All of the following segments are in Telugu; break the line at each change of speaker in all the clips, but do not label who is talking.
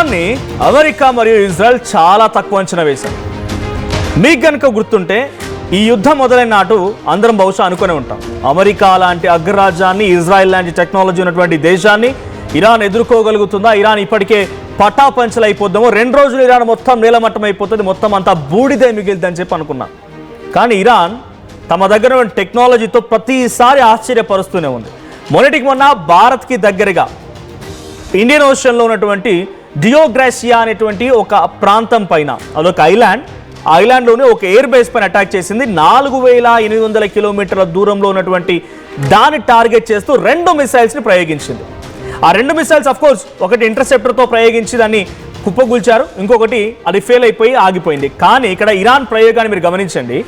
ఇరాన్ని అమెరికా మరియు ఇజ్రాయెల్ చాలా తక్కువ అంచనా వేశారు. మీకు గనుక గుర్తుంటే ఈ యుద్ధం మొదలైన నాటు అందరం బహుశా అనుకునే ఉంటాం, అమెరికా లాంటి అగ్రరాజ్యాన్ని, ఇజ్రాయెల్ లాంటి టెక్నాలజీ ఉన్నటువంటి దేశాన్ని ఇరాన్ ఎదుర్కోగలుగుతుందా, ఇరాన్ ఇప్పటికే పటాపంచలు అయిపోద్దామో, 2 రోజులు ఇరాన్ మొత్తం నీలమట్టం అయిపోతుంది, మొత్తం అంతా బూడిదే మిగిలిందని చెప్పి అనుకున్నాం. కానీ ఇరాన్ తమ దగ్గర ఉన్న టెక్నాలజీతో ప్రతిసారి ఆశ్చర్యపరుస్తూనే ఉంది. మొన్నటికి మొన్న భారత్కి దగ్గరగా ఇండియన్ ఓషన్లో ఉన్నటువంటి డియోగ్రాసియా అనేటువంటి ఒక ప్రాంతం పైన, అదొక ఐలాండ్లోనే ఒక ఎయిర్ బేస్ పైన అటాక్ చేసింది. 4800 కిలోమీటర్ల దూరంలో ఉన్నటువంటి దాన్ని టార్గెట్ చేస్తూ 2 మిసైల్స్ని ప్రయోగించింది. ఆ 2 మిసైల్స్ అఫ్ కోర్స్ ఒకటి ఇంటర్సెప్టర్తో ప్రయోగించి దాన్ని కుప్పగూల్చారు, ఇంకొకటి అది ఫెయిల్ అయిపోయి ఆగిపోయింది. కానీ ఇక్కడ ఇరాన్ ప్రయోగాన్ని మీరు గమనించండి,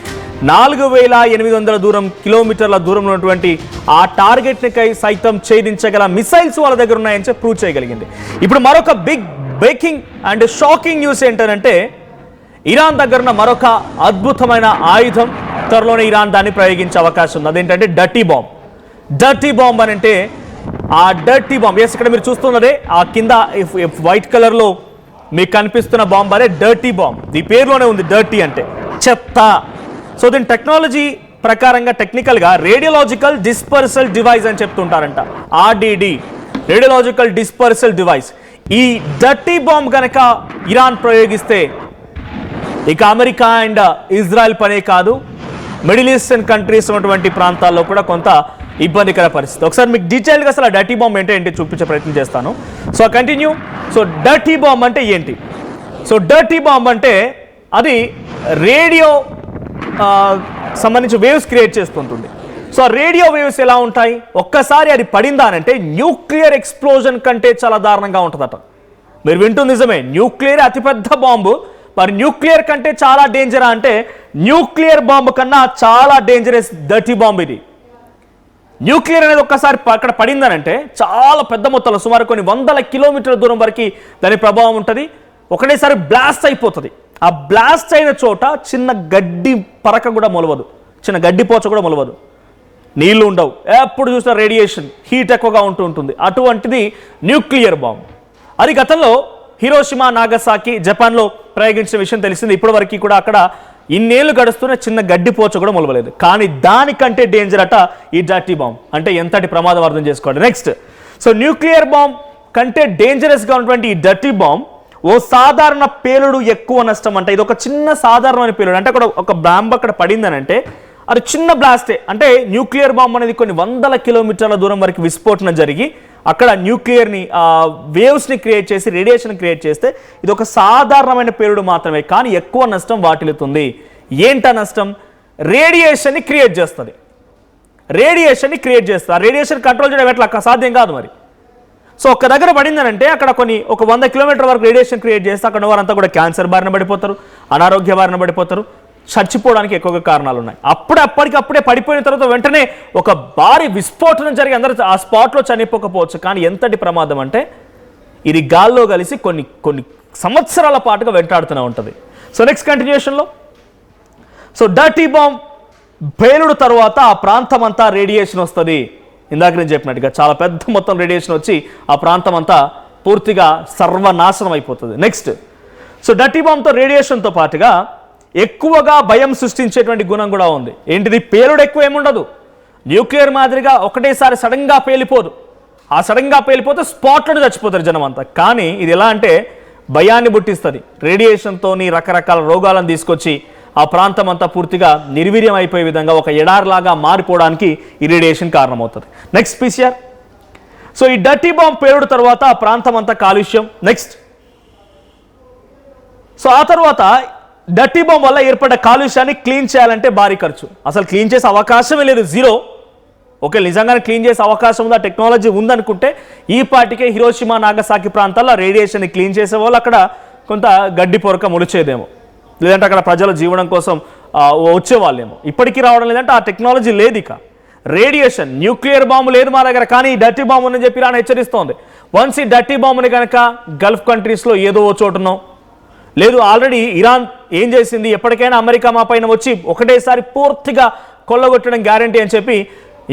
4800 కిలోమీటర్ల దూరంలో ఉన్నటువంటి ఆ టార్గెట్ని సైతం ఛేదించగల మిసైల్స్ వాళ్ళ దగ్గర ఉన్నాయని చెప్పి ప్రూవ్ చేయగలిగింది. ఇప్పుడు మరొక big breaking and shocking news ఏంటంటే, ఇరాన్ దగ్గర ఉన్న మరొక అద్భుతమైన ఆయుధం త్వరలోనే ఇరాన్ దాన్ని ప్రయోగించే అవకాశం ఉంది. అదేంటంటే డర్టీ బాంబ్. డర్టీ బాంబ్ అని అంటే ఆ డర్టీ బాంబ్, ఎస్ ఇక్కడ మీరు చూస్తున్నదే ఆ కింద వైట్ కలర్లో మీకు కనిపిస్తున్న బాంబ్ అనే డర్టీ బాంబ్. ఈ పేరులోనే ఉంది డర్టీ అంటే చెత్త. సో దీని టెక్నాలజీ ప్రకారంగా టెక్నికల్గా రేడియోలాజికల్ డిస్పర్సల్ డివైస్ అని చెప్తుంటారంట, ఆర్డిడి, రేడియోలాజికల్ డిస్పర్సల్ డివైస్. ఈ డర్టీ బాంబ్ కనుక ఇరాన్ ప్రయోగిస్తే ఇక అమెరికా అండ్ ఇజ్రాయెల్ పనే కాదు, మిడిల్ ఈస్టర్న్ కంట్రీస్ ఉన్నటువంటి ప్రాంతాల్లో కూడా కొంత ఇబ్బందికర పరిస్థితి. ఒకసారి మీకు డీటెయిల్గా అసలు ఆ డర్టీ బాంబ్ ఏంటి చూపించే ప్రయత్నం చేస్తాను. So continue. So dirty bomb అంటే ఏంటి? సో డర్టీ బాంబ్ అంటే అది రేడియో సంబంధించి వేవ్స్ క్రియేట్ చేస్తుంటుంది. సో ఆ రేడియో వేవ్స్ ఎలా ఉంటాయి, ఒక్కసారి అది పడిందా అంటే న్యూక్లియర్ ఎక్స్ప్లోజన్ కంటే చాలా దారుణంగా ఉంటుందట. మీరు వింటుంది నిజమే, న్యూక్లియర్ అతిపెద్ద బాంబు. మరి న్యూక్లియర్ కంటే చాలా డేంజరా అంటే న్యూక్లియర్ బాంబు కన్నా చాలా డేంజరస్ డర్టీ బాంబ్ ఇది. న్యూక్లియర్ అనేది ఒక్కసారి అక్కడ పడిందనంటే చాలా పెద్ద మొత్తంలో, సుమారు కొన్ని 100 కిలోమీటర్ల దూరం వరకు దాని ప్రభావం ఉంటుంది. ఒకటేసారి బ్లాస్ట్ అయిపోతుంది. ఆ బ్లాస్ట్ అయిన చోట చిన్న గడ్డి పరక కూడా మొలవదు, చిన్న గడ్డి పోచ కూడా మొలవదు, నీళ్లు ఉండవు, ఎప్పుడు చూసినా రేడియేషన్, హీట్ ఎక్కువగా ఉంటుంది. అటువంటిది న్యూక్లియర్ బాంబ్. అది గతంలో హిరోషిమా, నాగసాకి, జపాన్లో ప్రయోగించిన విషయం తెలిసింది. ఇప్పటి వరకు కూడా అక్కడ ఇన్నేళ్ళు గడుస్తున్న చిన్న గడ్డి పోచ కూడా మొలవలేదు. కానీ దానికంటే డేంజర్ అట ఈ డర్టీ బాంబ్. అంటే ఎంతటి ప్రమాదం అర్థం చేసుకోండి. నెక్స్ట్, సో న్యూక్లియర్ బాంబ్ కంటే డేంజరస్గా ఉన్నటువంటి ఈ డర్టీ బాంబ్ ఓ సాధారణ పేలుడు ఎక్కువ నష్టం అంట. ఇది ఒక చిన్న సాధారణమైన పేలుడు అంటే అక్కడ ఒక బాంబ్ అక్కడ పడిందని అంటే అది చిన్న బ్లాస్టే. అంటే న్యూక్లియర్ బాంబ్ అనేది కొన్ని 100 కిలోమీటర్ల దూరం వరకు విస్ఫోటనం జరిగి అక్కడ న్యూక్లియర్ని వేవ్స్ని క్రియేట్ చేసి రేడియేషన్ క్రియేట్ చేస్తే ఇది ఒక సాధారణమైన పేలుడు మాత్రమే, కానీ ఎక్కువ నష్టం వాటిల్లుతుంది. ఏంట నష్టం? రేడియేషన్ని క్రియేట్ చేస్తుంది. రేడియేషన్ని క్రియేట్ చేస్తుంది. ఆ రేడియేషన్ కంట్రోల్ చేయడం ఎట్లా? సాధ్యం కాదు మరి. సో ఒక్క దగ్గర పడిందనంటే అక్కడ ఒక 100 కిలోమీటర్ల వరకు రేడియేషన్ క్రియేట్ చేస్తే అక్కడ వారంతా కూడా క్యాన్సర్ బారిన పడిపోతారు, అనారోగ్య బారిన పడిపోతారు, చచ్చిపోవడానికి ఎక్కువగా కారణాలు ఉన్నాయి. అప్పటికప్పుడే పడిపోయిన తర్వాత వెంటనే ఒక భారీ విస్ఫోటనం జరిగి అందరూ ఆ స్పాట్లో చనిపోకపోవచ్చు. కానీ ఎంతటి ప్రమాదం అంటే ఇది గాల్లో కలిసి కొన్ని సంవత్సరాల పాటుగా వెంటాడుతూనే ఉంటుంది. సో నెక్స్ట్ కంటిన్యూషన్లో, సో డర్టీ బాంబ్ పేలుడు తర్వాత ఆ ప్రాంతం అంతా రేడియేషన్ వస్తుంది. ఇందాక నేను చెప్పినట్టుగా చాలా పెద్ద మొత్తం రేడియేషన్ వచ్చి ఆ ప్రాంతం అంతా పూర్తిగా సర్వనాశనం అయిపోతుంది. నెక్స్ట్, సో డర్టీ బాంబ్తో రేడియేషన్తో పాటుగా ఎక్కువగా భయం సృష్టించేటువంటి గుణం కూడా ఉంది. ఏంటిది? పేలుడు ఎక్కువ ఏముండదు, న్యూక్లియర్ మాదిరిగా ఒకటేసారి సడన్గా పేలిపోదు. ఆ సడన్గా పేలిపోతే స్పాట్లో చచ్చిపోతారు జనం అంతా. కానీ ఇది ఎలా అంటే భయాన్ని పుట్టిస్తుంది. రేడియేషన్తో రకరకాల రోగాలను తీసుకొచ్చి ఆ ప్రాంతం అంతా పూర్తిగా నిర్వీర్యం అయిపోయే విధంగా ఒక ఎడారిలాగా మారిపోవడానికి ఈ రేడియేషన్ కారణమవుతుంది. Next PCR. సో ఈ డర్టీ బాంబ్ పేలుడు తర్వాత ఆ ప్రాంతం అంతా కాలుష్యం. నెక్స్ట్, సో ఆ తర్వాత డర్టీ బాంబ్ వల్ల ఏర్పడ్డ కాలుష్యాన్ని క్లీన్ చేయాలంటే భారీ ఖర్చు. అసలు క్లీన్ చేసే అవకాశమే లేదు, జీరో. ఓకే, నిజంగానే క్లీన్ చేసే అవకాశం ఉంది, ఆ టెక్నాలజీ ఉందనుకుంటే ఈ పాటికే హిరోషిమా, నాగసాకి ప్రాంతాల్లో రేడియేషన్ని క్లీన్ చేసే వాళ్ళు అక్కడ కొంత గడ్డి పొరక మొలిచేదేమో, లేదంటే అక్కడ ప్రజల జీవనం కోసం వచ్చేవాళ్ళేమో. ఇప్పటికీ రావడం లేదంటే ఆ టెక్నాలజీ లేదు. ఇక రేడియేషన్, న్యూక్లియర్ బాంబు లేదు మా దగ్గర, కానీ ఈ డర్టీ బాంబు అని చెప్పి ఇరాన్ హెచ్చరిస్తోంది. వన్స్ ఈ డర్టీ బాంబుని కనుక గల్ఫ్ కంట్రీస్లో ఏదో ఓ చోటునో, లేదు ఆల్రెడీ ఇరాన్ ఏం చేసింది, ఎప్పటికైనా అమెరికా మా పైన వచ్చి ఒకటేసారి పూర్తిగా కొల్లగొట్టడం గ్యారంటీ అని చెప్పి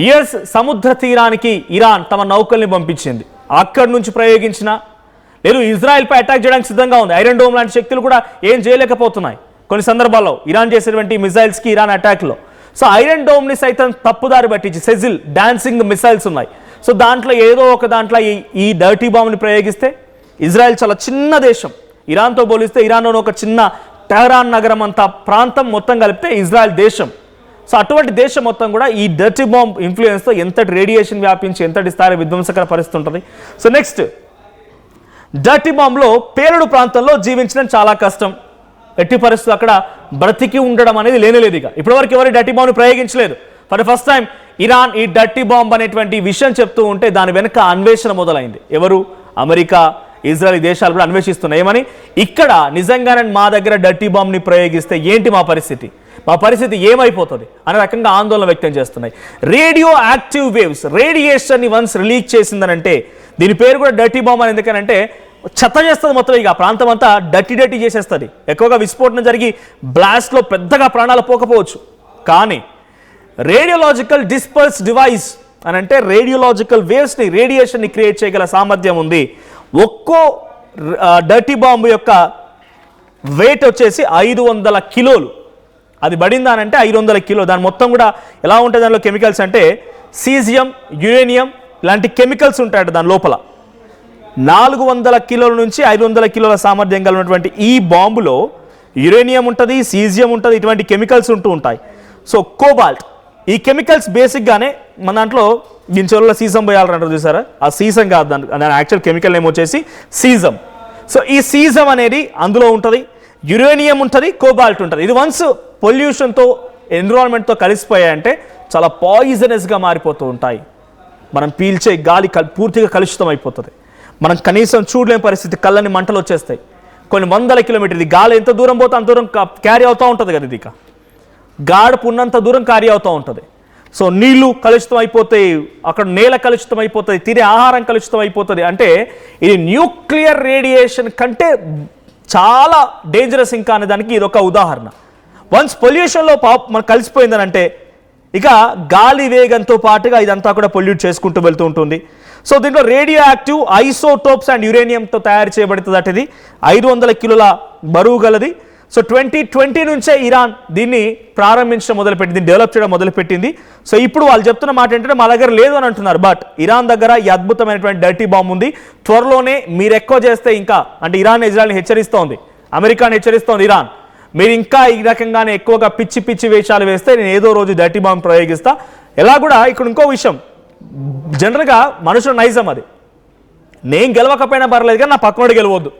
యుఎస్ సముద్ర తీరానికి ఇరాన్ తమ నౌకల్ని పంపించింది. అక్కడి నుంచి ప్రయోగించిన లేదు ఇజ్రాయెల్పై అటాక్ చేయడానికి సిద్ధంగా ఉంది. ఐరన్ డోమ్ లాంటి శక్తులు కూడా ఏం చేయలేకపోతున్నాయి కొన్ని సందర్భాల్లో ఇరాన్ చేసినటువంటి మిసైల్స్కి, ఇరాన్ అటాక్లో. సో ఐరన్ డోమ్ని సైతం తప్పుదారి పట్టించి సెజిల్ డాన్సింగ్ మిసైల్స్ ఉన్నాయి. సో దాంట్లో ఏదో ఒక దాంట్లో ఈ డర్టీ బాంబ్ని ప్రయోగిస్తే ఇజ్రాయెల్ చాలా చిన్న దేశం, ఇరాన్తో పోలిస్తే ఇరాన్లోని ఒక చిన్న టెహరాన్ నగరం అంత ప్రాంతం మొత్తం కలిపితే ఇజ్రాయెల్ దేశం. సో అటువంటి దేశం మొత్తం కూడా ఈ డర్టీ బాంబ్ ఇన్ఫ్లుయెన్స్తో ఎంతటి రేడియేషన్ వ్యాపించి ఎంతటి స్థాయి విధ్వంసకర పరిస్థితి ఉంటుంది. సో నెక్స్ట్, డర్టీ బాంబ్లో పేలుడు ప్రాంతంలో జీవించడం చాలా కష్టం. ఎట్టి పరిస్థితులు అక్కడ బ్రతికి ఉండడం అనేది లేనేలేదు. ఇక ఇప్పటివరకు ఎవరు డర్టీ బాంబ్ని ప్రయోగించలేదు. For the first time Iran ఈ డర్టీ బాంబ్ అనేటువంటి విషయం చెప్తూ ఉంటే దాని వెనుక అన్వేషణ మొదలైంది. ఎవరు? అమెరికా, ఇజ్రాయెల్ దేశాలు కూడా అన్వేషిస్తున్నాయి. ఏమని? ఇక్కడ నిజంగానే మా దగ్గర డర్టీ బాంబ్ని ప్రయోగిస్తే ఏంటి మా పరిస్థితి ఏమైపోతుంది అనే రకంగా ఆందోళన వ్యక్తం చేస్తున్నాయి. రేడియో యాక్టివ్ వేవ్స్, రేడియేషన్ని వన్స్ రిలీజ్ చేసిందనంటే, దీని పేరు కూడా డర్టీ బాంబ్ అని ఎందుకనంటే చెత్త చేస్తుంది మొత్తం. ఇక ప్రాంతం అంతా డర్టీ చేసేస్తుంది. ఎక్కువగా విస్ఫోటనం జరిగి బ్లాస్ట్లో పెద్దగా ప్రాణాలు పోకపోవచ్చు, కానీ రేడియోలాజికల్ డిస్పర్స్ డివైస్ అని అంటే రేడియోలాజికల్ వేవ్స్ని, రేడియేషన్ని క్రియేట్ చేయగల సామర్థ్యం ఉంది. ఒక్కో డర్టీ బాంబు యొక్క వెయిట్ వచ్చేసి 500 కిలోలు. అది పడిందా అంటే 500 కిలో. దాని మొత్తం కూడా ఎలా ఉంటుంది, దానిలో కెమికల్స్ అంటే సీజియం, యురేనియం ఇలాంటి కెమికల్స్ ఉంటాయట దాని లోపల. 400 కిలోల నుంచి 500 కిలోల సామర్థ్యం కలిగినటువంటి ఈ బాంబులో యురేనియం ఉంటుంది, సీజియం ఉంటుంది, ఇటువంటి కెమికల్స్ ఉంటూ ఉంటాయి. సో కోబాల్ట్, ఈ కెమికల్స్ బేసిక్గానే మన దాంట్లో దీని చెరువులో సీసం పోయాలంటారు చూసారా, ఆ సీసం కాదు, దాని యాక్చువల్ కెమికల్ నేమ్ వచ్చేసి సీజం. సో ఈ సీజం అనేది అందులో ఉంటుంది, యురేనియం ఉంటుంది, కోబాల్ట్ ఉంటుంది. ఇది వన్స్ పొల్యూషన్తో, ఎన్విరాన్మెంట్తో కలిసిపోయాయంటే చాలా పాయిజనస్గా మారిపోతూ ఉంటాయి. మనం పీల్చే గాలి పూర్తిగా కలుషితం అయిపోతుంది. మనం కనీసం చూడలేని పరిస్థితి, కళ్ళని మంటలు వచ్చేస్తాయి. కొన్ని 100 కిలోమీటర్, ఇది గాలి ఎంత దూరం పోతే అంత దూరం క్యారీ అవుతూ ఉంటుంది కదా, ఇది ఇక గాడుపు ఉన్నంత దూరం క్యారీ అవుతూ ఉంటుంది. సో నీళ్లు కలుషితం అయిపోతాయి, అక్కడ నేల కలుషితం అయిపోతుంది, తినే ఆహారం కలుషితం అయిపోతుంది. అంటే ఇది న్యూక్లియర్ రేడియేషన్ కంటే చాలా డేంజరస్ ఇంకా అనే దానికి ఇది ఒక ఉదాహరణ. వన్స్ పొల్యూషన్లో మనకు కలిసిపోయిందని అంటే ఇక గాలి వేగంతో పాటుగా ఇదంతా కూడా పొల్యూట్ చేసుకుంటూ వెళ్తూ ఉంటుంది. సో దీంట్లో రేడియో యాక్టివ్ ఐసోటోప్స్ అండ్ యురేనియంతో తయారు చేయబడుతుంది. అటు ఇది 500 కిలోల బరువు గలది. సో 2020 నుంచే ఇరాన్ దీన్ని ప్రారంభించడం మొదలుపెట్టింది, డెవలప్ చేయడం మొదలుపెట్టింది. సో ఇప్పుడు వాళ్ళు చెప్తున్న మాట ఏంటంటే మా దగ్గర లేదు అని అంటున్నారు. బట్ ఇరాన్ దగ్గర ఈ అద్భుతమైనటువంటి డర్టీ బాంబ్ ఉంది. త్వరలోనే మీరు ఎక్కువ చేస్తే ఇంకా, అంటే ఇరాన్ ఇజ్రాయెల్ని హెచ్చరిస్తోంది, అమెరికాని హెచ్చరిస్తోంది ఇరాన్, మీరు ఇంకా ఈ రకంగానే ఎక్కువగా పిచ్చి వేషాలు వేస్తే నేను ఏదో రోజు డర్టీ బాంబ్ ప్రయోగిస్తా. ఎలా కూడా ఇక్కడ ఇంకో విషయం, జనరల్గా మనుషుల నైజం అది, నేను గెలవకపోయినా పర్లేదు కానీ నా పక్కనోడు గెలవద్దు.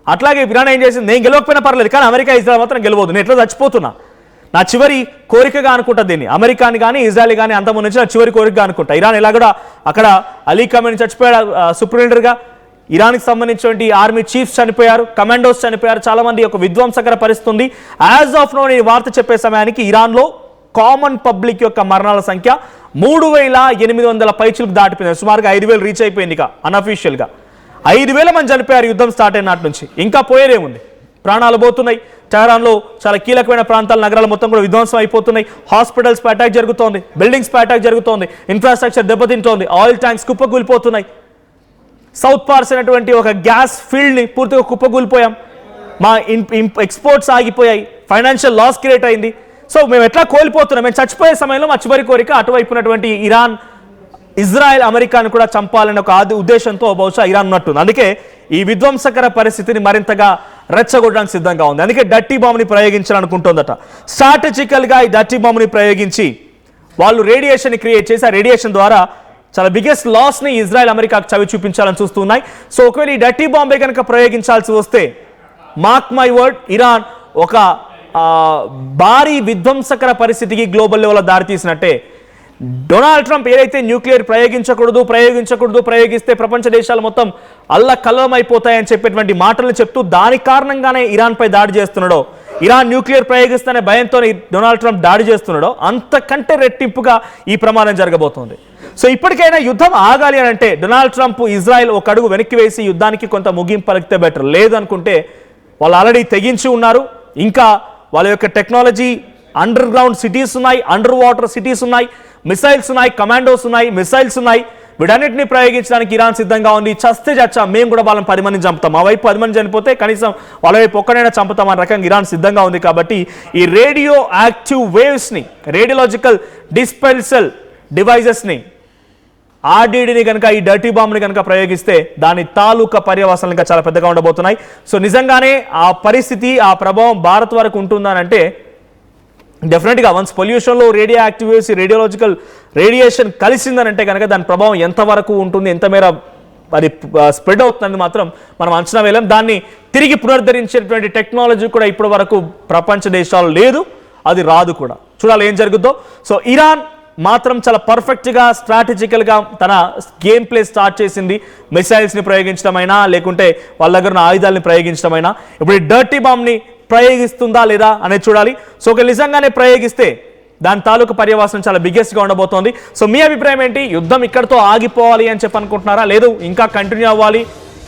అట్లాగే ఇరాన్ ఏం చేసింది, నేను గెలవకపోయినా పర్లేదు కానీ అమెరికా, ఇజ్రాయెల్ మాత్రం గెలవద్దు, నేను ఎట్లా చచ్చిపోతున్నా, నా చివరి కోరికగా అనుకుంటా దీన్ని. అమెరికాని కానీ ఇజ్రాయెల్ కానీ అంతకుముందు నుంచి నా చివరి కోరికగా అనుకుంటా. ఇరాన్ ఎలా కూడా అక్కడ అలీ ఖమేనీ చచ్చిపోయాడు సుప్రీం లీడర్గా, ఇరాన్కి సంబంధించినటువంటి ఆర్మీ చీఫ్స్ చనిపోయారు, కమాండోస్ చనిపోయారు, చాలామంది ఒక విధ్వంసకర పరిస్థితి ఉంది. యాజ్ ఆఫ్ నో నేను వార్త చెప్పే సమయానికి ఇరాన్లో కామన్ పబ్లిక్ యొక్క మరణాల సంఖ్య 3800 పైచులకు దాటిపోయింది. సుమారుగా 5000 రీచ్ అయిపోయింది. ఇక అన్అఫీషియల్గా 5000 మంది చనిపోయారు యుద్ధం స్టార్ట్ అయిన నాటి నుంచి. ఇంకా పోయేదేముంది, ప్రాణాలు పోతున్నాయి. టెహరాన్లో చాలా కీలకమైన ప్రాంతాల, నగరాలు మొత్తం కూడా విధ్వంసం అయిపోతున్నాయి. హాస్పిటల్స్పై అటాక్ జరుగుతోంది, బిల్డింగ్స్పై అటాక్ జరుగుతోంది, ఇన్ఫ్రాస్ట్రక్చర్ దెబ్బతింటోంది, ఆయిల్ ట్యాంక్స్ కుప్పకూలిపోతున్నాయి. సౌత్ పార్స్ అనేటువంటి ఒక గ్యాస్ ఫీల్డ్ని పూర్తిగా కుప్పకూలిపోయాం. మా ఎక్స్పోర్ట్స్ ఆగిపోయాయి, ఫైనాన్షియల్ లాస్ క్రియేట్ అయింది. సో మేము ఎట్లా కోల్పోతున్నాం, మేము చచ్చిపోయే సమయంలో మా చివరి కోరిక అటువైపు ఉన్నటువంటి ఇరాన్, ఇజ్రాయెల్, అమెరికాను కూడా చంపాలని ఒక ఉద్దేశంతో బహుశా ఇరాన్ ఉన్నట్టుంది. అందుకే ఈ విధ్వంసకర పరిస్థితిని మరింతగా రెచ్చగొట్టడానికి సిద్ధంగా ఉంది. అందుకే డర్టీ బాంబ్ని ప్రయోగించాలనుకుంటుందట. స్ట్రాటజికల్గా ఈ డర్టీ బాంబ్ని ప్రయోగించి వాళ్ళు రేడియేషన్ని క్రియేట్ చేసి ఆ రేడియేషన్ ద్వారా చాలా బిగ్గెస్ట్ లాస్ని ఇజ్రాయెల్, అమెరికాకు చవి చూపించాలని చూస్తున్నాయి. సో ఒకవేళ ఈ డర్టీ బాంబే కనుక ప్రయోగించాల్సి వస్తే, మార్క్ మై వర్డ్, ఇరాన్ ఒక భారీ విధ్వంసకర పరిస్థితికి గ్లోబల్ లెవెల్లో దారితీసినట్టే. డొనాల్డ్ ట్రంప్ ఏదైతే న్యూక్లియర్ ప్రయోగిస్తే ప్రపంచ దేశాలు మొత్తం అల్లకల్లోలమైపోతాయని చెప్పేటువంటి మాటలు చెప్తూ దానికి కారణంగానే ఇరాన్పై దాడి చేస్తున్నాడో, ఇరాన్ న్యూక్లియర్ ప్రయోగిస్తేనే భయంతో డొనాల్డ్ ట్రంప్ దాడి చేస్తున్నాడో, అంతకంటే రెట్టింపుగా ఈ ప్రమాదం జరగబోతోంది. సో ఇప్పటికైనా యుద్ధం ఆగాలి అని అంటే డొనాల్డ్ ట్రంప్, ఇజ్రాయెల్ ఒక అడుగు వెనక్కి వేసి యుద్ధానికి కొంత ముగింపు పలికితే బెటర్. లేదనుకుంటే వాళ్ళు ఆల్రెడీ తెగించి ఉన్నారు. ఇంకా వాళ్ళ యొక్క టెక్నాలజీ, అండర్ గ్రౌండ్ సిటీస్ ఉన్నాయి, అండర్ వాటర్ సిటీస్ ఉన్నాయి, మిసైల్స్ ఉన్నాయి, కమాండోస్ ఉన్నాయి, మిసైల్స్ ఉన్నాయి. వీటన్నిటిని ప్రయోగించడానికి ఇరాన్ సిద్ధంగా ఉంది. చస్తే చచ్చా మేము కూడా వాళ్ళని 10 మందిని చంపుతాం, మా వైపు 10 మంది చనిపోతే కనీసం వాళ్ళ వైపు ఒక్కడైనా చంపుతాం అనే రకంగా ఇరాన్ సిద్ధంగా ఉంది. కాబట్టి ఈ రేడియో యాక్టివ్ వేవ్స్ని, రేడియోలాజికల్ డిస్పెల్సల్ డివైజెస్ని, ఆర్డీడీని కనుక, ఈ డర్టీ బాంబ్ని కనుక ప్రయోగిస్తే దాని తాలూకా పర్యవసానాలు ఇంకా చాలా పెద్దగా ఉండబోతున్నాయి. సో నిజంగానే ఆ పరిస్థితి, ఆ ప్రభావం భారత్ వరకు ఉంటుందనంటే డెఫినెట్గా వన్స్ పొల్యూషన్లో radio active waves, radiological radiation కలిసిందనంటే కనుక దాని ప్రభావం ఎంతవరకు ఉంటుంది, ఎంత మేర అది స్ప్రెడ్ అవుతుందని మాత్రం మనం అంచనా వేయలేం. దాన్ని తిరిగి పునరుద్ధరించేటువంటి టెక్నాలజీ కూడా ఇప్పటి వరకు ప్రపంచ దేశాలు లేదు, అది రాదు కూడా. చూడాలి ఏం జరుగుద్దో. సో ఇరాన్ మాత్రం చాలా పర్ఫెక్ట్గా, స్ట్రాటజికల్గా తన గేమ్ ప్లే స్టార్ట్ చేసింది. మిసైల్స్ని ప్రయోగించడమైనా, లేకుంటే వాళ్ళ దగ్గర ఉన్న ఆయుధాలని ప్రయోగించడమైనా. ఇప్పుడు ఈ డర్టీ బాంబ్ని ప్రయోగిస్తుందా లేదా అనేది చూడాలి. సో ఒక నిజంగానే ప్రయోగిస్తే దాని తాలూకు పర్యవసానం చాలా బిగ్గెస్ట్గా ఉండబోతోంది. సో మీ అభిప్రాయం ఏంటి? యుద్ధం ఇక్కడితో ఆగిపోవాలి అని అనుకుంటున్నారా, లేదు ఇంకా కంటిన్యూ అవ్వాలి,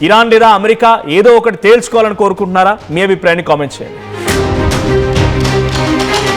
ఇరాన్ లేదా అమెరికా ఏదో ఒకటి తేల్చుకోవాలని కోరుకుంటున్నారా? మీ అభిప్రాయాన్ని కామెంట్ చేయండి.